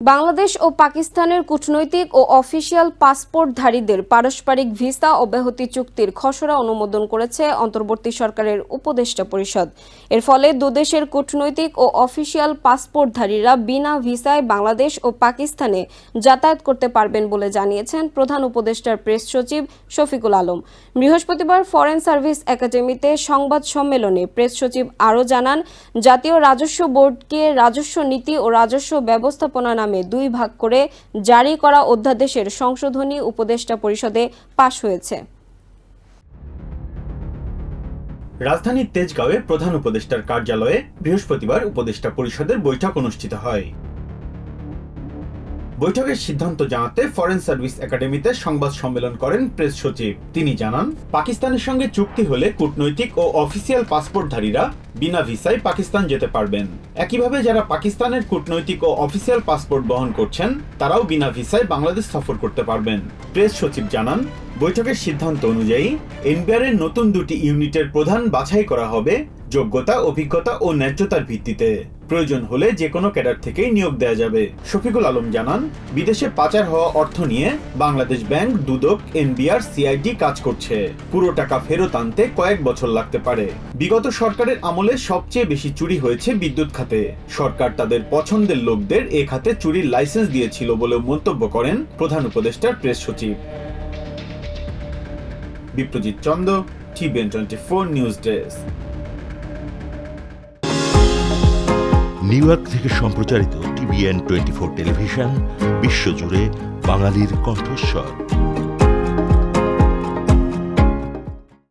বাংলাদেশ ও পাকিস্তানের কূটনৈতিক ও অফিসিয়াল পাসপোর্টধারীদের পারস্পরিক ভিসা অব্যাহতি চুক্তির খসড়া অনুমোদন করেছে অন্তর্বর্তী সরকারের উপদেষ্টা পরিষদ। এর ফলে দুদেশের কূটনৈতিক ও অফিসিয়াল পাসপোর্টধারীরা বিনা ভিসায় বাংলাদেশ ও পাকিস্তানে যাতায়াত করতে পারবেন বলে জানিয়েছেন প্রধান উপদেষ্টার প্রেস সচিব শফিকুল আলম। বৃহস্পতিবার ফরেন সার্ভিস একাডেমিতে সংবাদ সম্মেলনে প্রেস সচিব আরও জানান, জাতীয় রাজস্ব বোর্ডকে রাজস্ব নীতি ও রাজস্ব ব্যবস্থাপনা নামে দুই ভাগ করে জারি করা অধ্যাদেশের সংশোধনী উপদেষ্টা পরিষদে পাশ হয়েছে। রাজধানীর তেজগাঁওয়ে প্রধান উপদেষ্টার কার্যালয়ে বৃহস্পতিবার উপদেষ্টা পরিষদের বৈঠক অনুষ্ঠিত হয়। বৈঠকের সিদ্ধান্ত জানাতে ফরেন সার্ভিস একাডেমিতে সংবাদ সম্মেলন করেন প্রেস সচিব। তিনি জানান, পাকিস্তানের সঙ্গে চুক্তি হলে কূটনৈতিক ও অফিসিয়াল পাসপোর্টধারীরা বিনা ভিসায় পাকিস্তান যেতে পারবেন। একইভাবে যারা পাকিস্তানের কূটনৈতিক ও অফিসিয়াল পাসপোর্ট বহন করছেন তারাও বিনা ভিসায় বাংলাদেশ সফর করতে পারবেন। প্রেস সচিব জানান, বৈঠকের সিদ্ধান্ত অনুযায়ী এনবিআরের নতুন দুটি ইউনিটের প্রধান বাছাই করা হবে যোগ্যতা, অভিজ্ঞতা ও ন্যায্যতার ভিত্তিতে। প্রয়োজন হলে যে কোনো ক্যাডার থেকেই নিয়োগ দেওয়া যাবে। শফিকুল আলম জানান, বিদেশে পাচার হওয়া অর্থ নিয়ে বাংলাদেশ ব্যাংক, দুদক, এনবিআর, সিআইডি কাজ করছে। পুরো টাকা ফেরত আনতে কয়েক বছর লাগতে পারে। বিগত সরকারের আমলে সবচেয়ে বেশি চুরি হয়েছে বিদ্যুৎ খাতে। সরকার তাদের পছন্দের লোকদের এ খাতে চুরির লাইসেন্স দিয়েছিল বলেও মন্তব্য করেন প্রধান উপদেষ্টার প্রেস সচিব। Biprojit Chanda, TVN 24 news desk. New York থেকে সম্প্রচারিত টিভিএন 24 টেলিভিশন বিশ্বজুড়ে বাঙালির কণ্ঠস্বর।